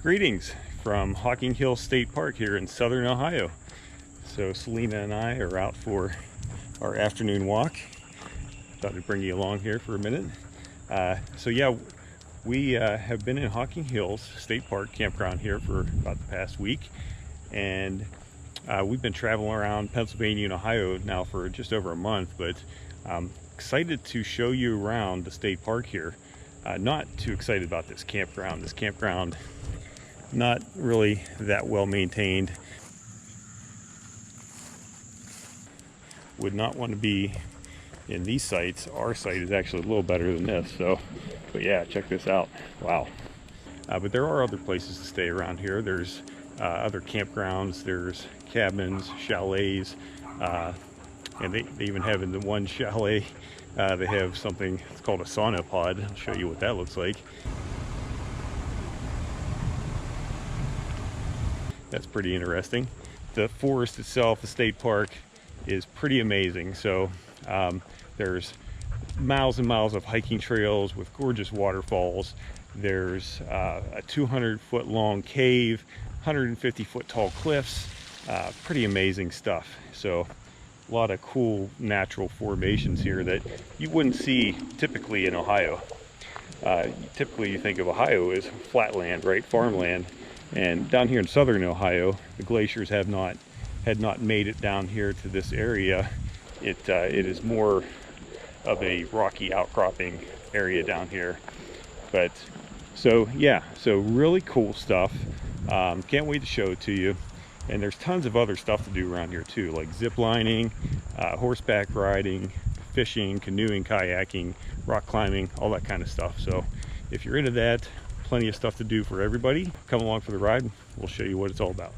Greetings from Hocking Hills State Park here in southern Ohio. So Selena and I are out for our afternoon walk. Thought I'd bring you along here for a minute. We have been in Hocking Hills State Park campground here for about the past week, and we've been traveling around Pennsylvania and Ohio now for just over a month, but I'm excited to show you around the state park here. Not too excited about this campground. This campground, not really that well maintained. Would not want to be in these sites. Our site is actually a little better than this. But yeah, check this out. Wow. But there are other places to stay around here. There's other campgrounds. There's cabins, chalets, and they even have in the one chalet, they have something, it's called a sauna pod. I'll show you what that looks like. That's pretty interesting. The forest itself, the state park, is pretty amazing. So there's miles and miles of hiking trails with gorgeous waterfalls. There's a 200-foot long cave, 150-foot tall cliffs, pretty amazing stuff. So a lot of cool natural formations here that you wouldn't see typically in Ohio. Typically you think of Ohio as flatland, right? Farmland. And down here in southern Ohio, the glaciers had not made it down here to this area. It is more of a rocky outcropping area down here. But so yeah, so really cool stuff. Can't wait to show it to you. And there's tons of other stuff to do around here too, like zip lining, horseback riding, fishing, canoeing, kayaking, rock climbing, all that kind of stuff. So if you're into that, plenty of stuff to do for everybody. Come along for the ride. We'll show you what it's all about.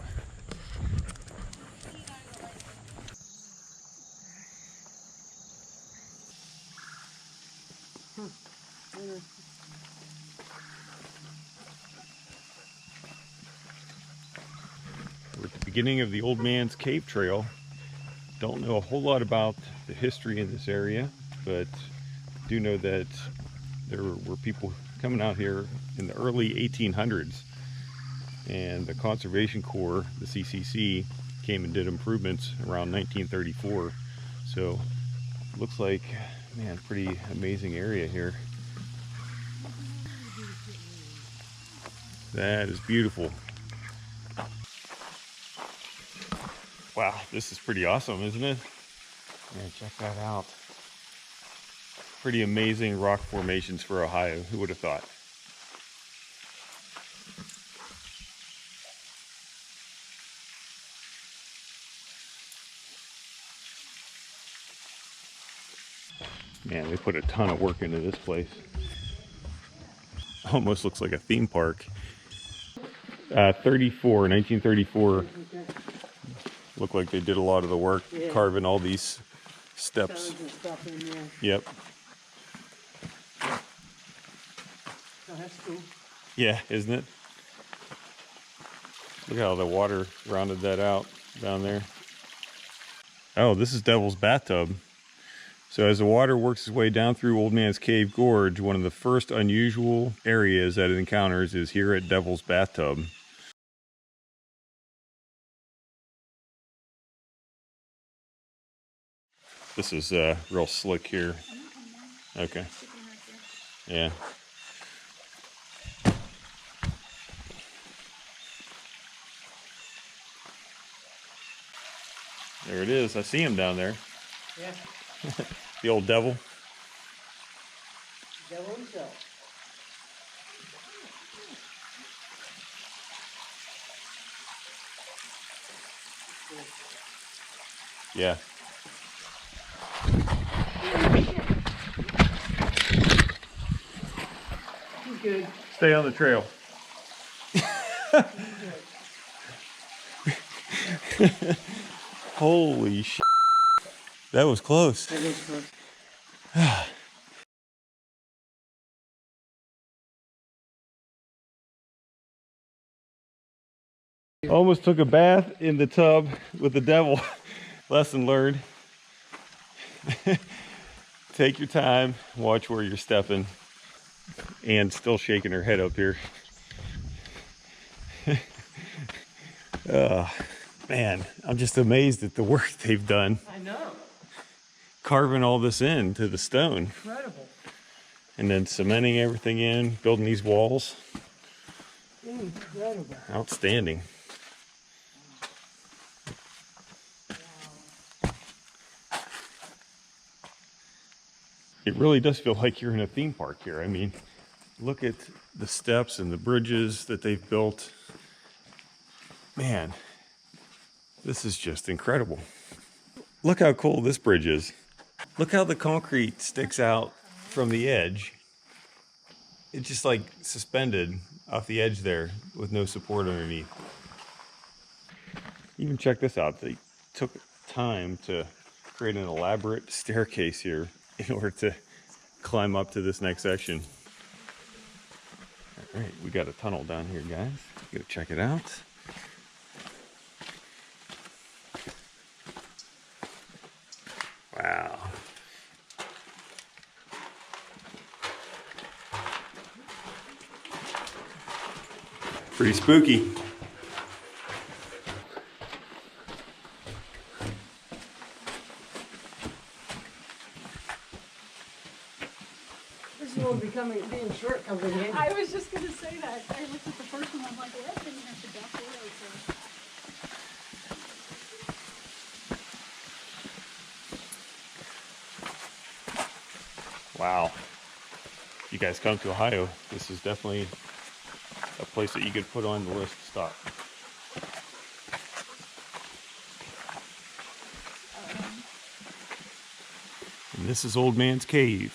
We're at the beginning of the Old Man's Cave Trail. Don't know a whole lot about the history in this area, but do know that there were people coming out here in the early 1800s, and the Conservation Corps, the CCC, came and did improvements around 1934. So looks like, man, pretty amazing area here. That is beautiful. Wow, this is pretty awesome, isn't it? Man, check that out. Pretty amazing rock formations for Ohio. Who would have thought? Man, they put a ton of work into this place. Almost looks like a theme park. 1934. Looked like they did a lot of the work, carving all these steps. Yep. Oh, that's cool. Yeah, isn't it? Look how the water rounded that out down there. Oh, this is Devil's Bathtub. So as the water works its way down through Old Man's Cave Gorge, one of the first unusual areas that it encounters is here at Devil's Bathtub. This is real slick here. Okay. Yeah. There it is. I see him down there. Yeah. The old devil. Devil himself. Yeah. He's good. Stay on the trail. Holy shit. That was close. That was close. Almost took a bath in the tub with the devil. Lesson learned. Take your time, watch where you're stepping. And still shaking her head up here. Man, I'm just amazed at the work they've done I know. carving all this into the stone Incredible. and then cementing everything in, building these walls. Incredible. Outstanding. It really does feel like you're in a theme park here. I mean, look at the steps and the bridges that they've built. Man, this is just incredible. Look how cool this bridge is. Look how the concrete sticks out from the edge. It's just like suspended off the edge there with no support underneath. Even check this out. They took time to create an elaborate staircase here in order to climb up to this next section. All right, we got a tunnel down here, guys. Gotta check it out. Wow. Pretty spooky. This is what being short comes in handy. I was just going to say that. I looked at the first one, I'm like, well, that didn't have to duck away. So. Wow. If you guys come to Ohio, this is definitely a place that you could put on the list to stop. And this is Old Man's Cave.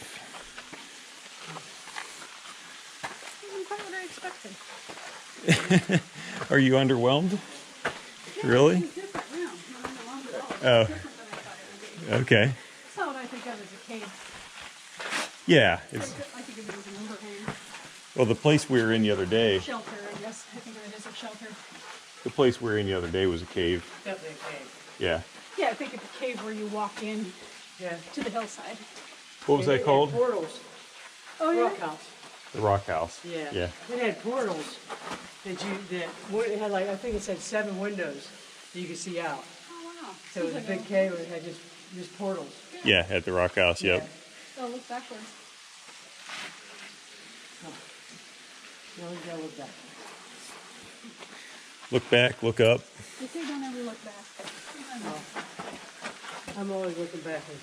Wasn't quite what I expected. Are you underwhelmed? Yeah, Really? It's different now. Not underwhelmed at all. It's Oh. different than I thought it would be. Okay. It's not what I think of as a cave. Yeah. I It's, think of it as an overhang. well, the place we were in the other day, Shelter, I guess. I think of it as a shelter. the place we were in the other day was a cave. Definitely a cave. Yeah. Yeah, I think of a cave where you walk in Yeah. to the hillside. What was And that it had called? portals. Oh, yeah? Rock house. The Rock House. Yeah. Yeah. It had portals it had like, I think it said 7 windows that you could see out. Oh, wow. So it was a Seems big like cave and it had just portals. Yeah, at the Rock House. Yep. Oh, look backwards. You always gotta look back. Look back, look up. They say don't ever look back. I'm always looking backwards.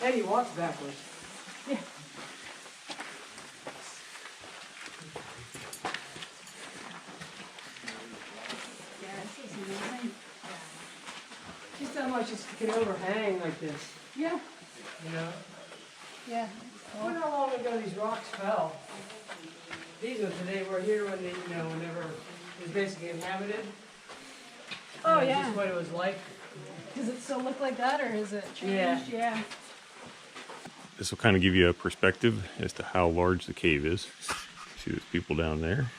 Eddie walks backwards. Yeah. Yeah, this is amazing. Just how much it can overhang like this, Yeah. you know? Yeah. I wonder how long ago these rocks fell. These ones today were here when they, whenever it was basically inhabited. Oh, Just yeah. what it was like. Does it still look like that, or has it changed? Yeah. This will kind of give you a perspective as to how large the cave is. See those people down there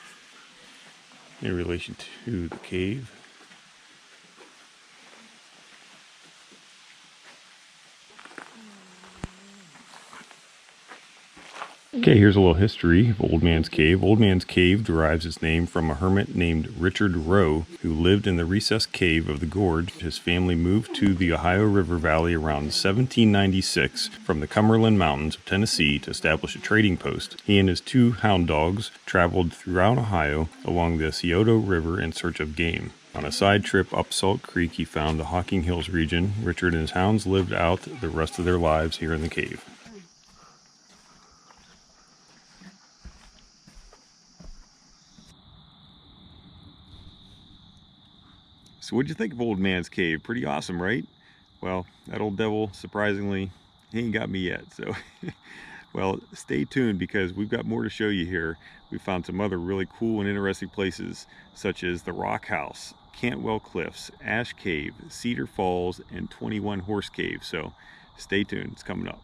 in relation to the cave. Okay, here's a little history of Old Man's Cave. Old Man's Cave derives its name from a hermit named Richard Rowe, who lived in the recessed cave of the gorge. His family moved to the Ohio River Valley around 1796 from the Cumberland Mountains of Tennessee to establish a trading post. He and his 2 hound dogs traveled throughout Ohio along the Scioto River in search of game. On a side trip up Salt Creek, he found the Hocking Hills region. Richard and his hounds lived out the rest of their lives here in the cave. So what'd you think of Old Man's Cave? Pretty awesome, right? Well, that old devil, surprisingly, he ain't got me yet. So, well, stay tuned because we've got more to show you here. We found some other really cool and interesting places, such as the Rock House, Cantwell Cliffs, Ash Cave, Cedar Falls, and 21 Horse Cave. So stay tuned, it's coming up.